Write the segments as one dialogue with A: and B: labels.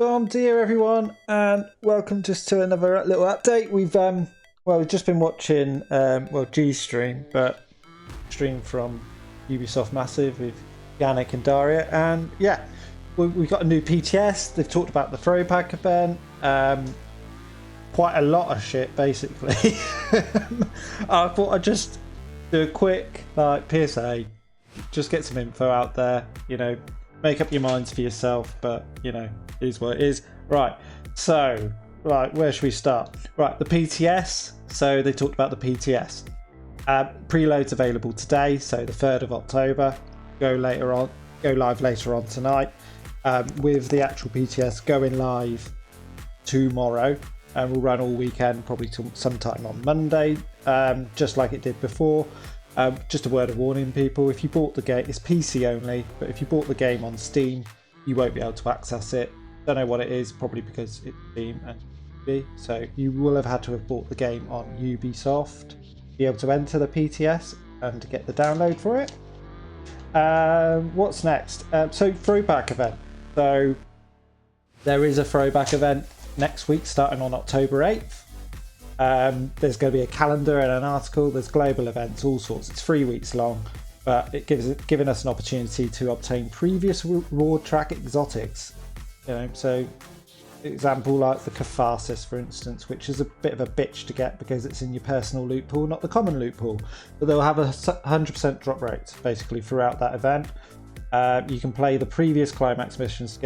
A: Boom, dear everyone, and welcome just to another little update. We've just been watching G-Stream, but stream from Ubisoft Massive with Yannick and Daria, and yeah, we've got a new PTS. They've talked about the throwback event, quite a lot of shit basically. I thought I'd just do a quick PSA, just get some info out there, make up your minds for yourself, but is what it is. Right, so where should we start? Right, the PTS. So they talked about the PTS. Preloads available today, so the 3rd of October. Go live later on tonight, with the actual PTS going live tomorrow, and will run all weekend, probably till sometime on Monday, just like it did before. Just a word of warning, people, if you bought the game, it's PC only, but if you bought the game on Steam, you won't be able to access it. Don't know what it is, probably because it's Steam and Ubi, so you will have had to have bought the game on Ubisoft to be able to enter the PTS and to get the download for it. What's next? So throwback event. So there is a throwback event next week starting on October 8th. There's going to be a calendar and an article. There's global events, all sorts. It's 3 weeks long, but it giving us an opportunity to obtain previous reward track exotics. So example like the catharsis, for instance, which is a bit of a bitch to get because it's in your personal loot pool, not the common loot pool. But they'll have a 100% drop rate basically throughout that event. You can play the previous climax missions to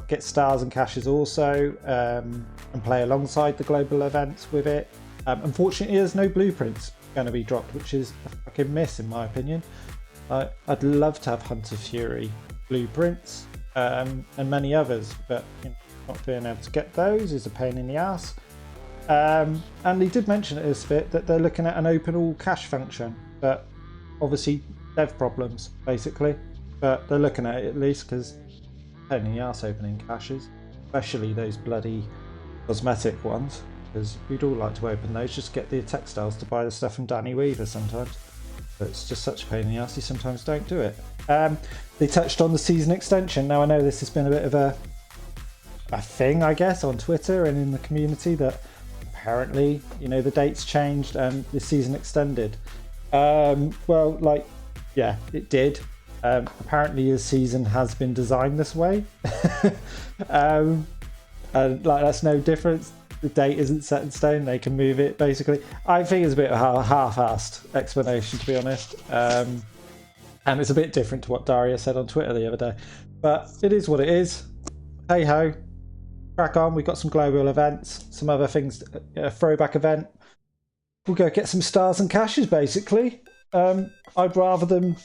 A: get stars and caches also, and play alongside the global events with it. Unfortunately, there's no blueprints going to be dropped, which is a fucking miss in my opinion. I'd love to have Hunter Fury blueprints, and many others, but not being able to get those is a pain in the ass. And they did mention at this bit that they're looking at an open all cache function, but obviously dev problems basically. But they're looking at it at least, because pain in the ass opening caches, especially those bloody cosmetic ones, because we'd all like to open those, just get the textiles to buy the stuff from Danny Weaver sometimes. But it's just such a pain in the ass, you sometimes don't do it. They touched on the season extension. Now I know this has been a bit of a thing, I guess, on Twitter and in the community, that apparently, the dates changed and the season extended. Yeah, it did. Apparently the season has been designed this way. And that's no difference. The date isn't set in stone, they can move it basically. I think it's a bit of a half-assed explanation, to be honest, and it's a bit different to what Daria said on Twitter the other day, but it is what it is. Hey ho, crack on. We've got some global events, some other things, a throwback event. We'll go get some stars and caches basically. I'd rather them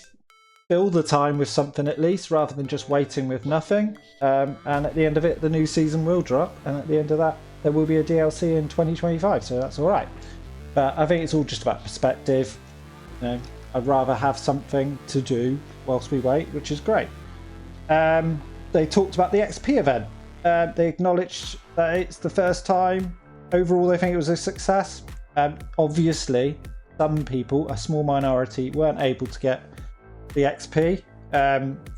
A: fill the time with something at least, rather than just waiting with nothing. And at the end of it, the new season will drop, and at the end of that, there will be a DLC in 2025, so that's all right. But I think it's all just about perspective. I'd rather have something to do whilst we wait, which is great. They talked about the XP event. They acknowledged that it's the first time. Overall, they think it was a success. Obviously, some people, a small minority, weren't able to get the XP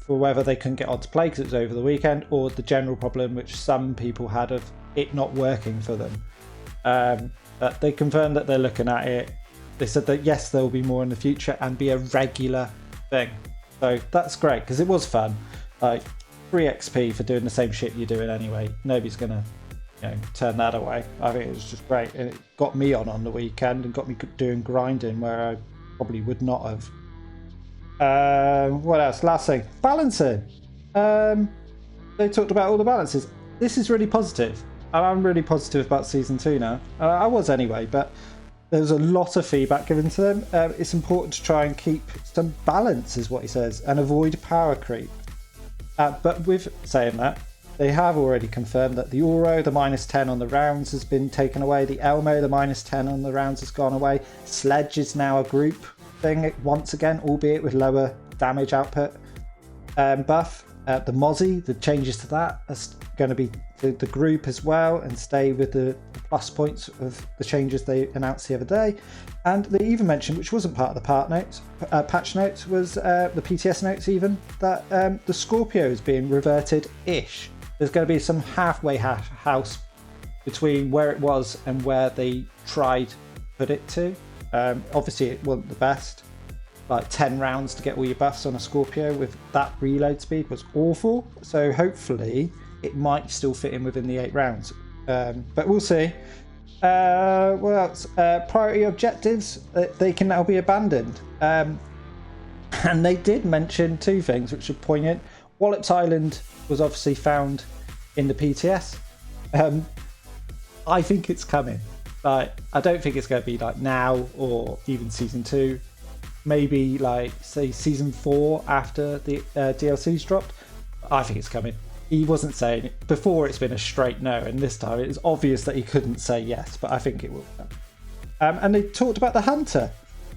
A: for whether they couldn't get on to play because it was over the weekend, or the general problem which some people had of it not working for them. But they confirmed that they're looking at it. They said that yes, there will be more in the future and be a regular thing. So that's great, because it was fun. Like, free XP for doing the same shit you're doing anyway. Nobody's gonna turn that away. I think it was just great, and it got me on the weekend and got me doing grinding where I probably would not have. What else? Last thing, balancing. They talked about all the balances. This is really positive. I'm really positive about season 2 now. I was anyway, but there's a lot of feedback given to them. It's important to try and keep some balance, is what he says, and avoid power creep. But with saying that, they have already confirmed that the Oro, the -10 on the rounds, has been taken away. The Elmo, the -10 on the rounds, has gone away. Sledge is now a group thing once again, albeit with lower damage output buff. The Mozzie, the changes to that are going to be the group as well, and stay with the plus points of the changes they announced the other day. And they even mentioned, which wasn't part of the patch notes, was the PTS notes even, that the Scorpio is being reverted-ish. there's going to be some halfway house between where it was and where they tried to put it to. Obviously it wasn't the best. Like 10 rounds to get all your buffs on a Scorpio with that reload speed was awful. So hopefully it might still fit in within the 8 rounds. But we'll see. What else? Priority objectives, they can now be abandoned. And they did mention 2 things which are poignant. Wallops Island was obviously found in the PTS. I think it's coming. Like, I don't think it's going to be like now or even season 2. Maybe like say season 4 after the DLC's dropped. I think it's coming. He wasn't saying it before. It's been a straight no, and this time it's obvious that he couldn't say yes, but I think it will come. And they talked about the hunter,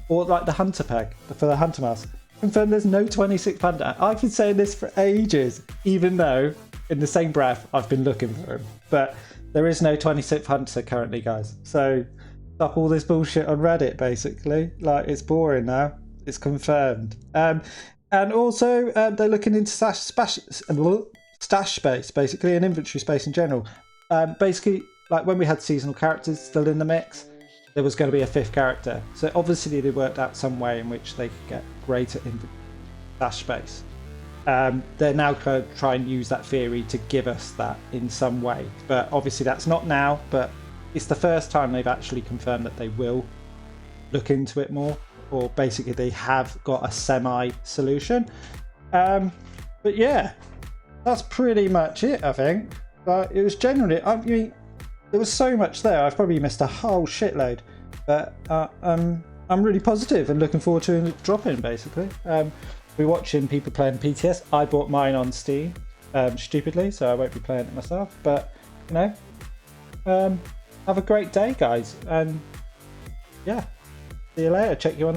A: or like the hunter peg for the hunter mouse. Confirmed there's no 26th hunter. I've been saying this for ages, even though in the same breath I've been looking for him. But there is no 26th hunter currently, guys. So stop all this bullshit on Reddit, basically. Like, it's boring now. It's confirmed. And also they're looking into stash space, basically, and inventory space in general. Basically, like when we had seasonal characters still in the mix, there was going to be a 5th character. So obviously they worked out some way in which they could get greater stash space. They're now going to try and use that theory to give us that in some way. But obviously that's not now, but it's the first time they've actually confirmed that they will look into it more, or basically they have got a semi-solution. But yeah, that's pretty much it, I think. But it was generally, I mean, there was so much there. I've probably missed a whole shitload, but I'm really positive and looking forward to it dropping. Basically, we're watching people playing PTS. I bought mine on Steam, stupidly, so I won't be playing it myself. But you know, have a great day, guys, and yeah, see you later. Check you on.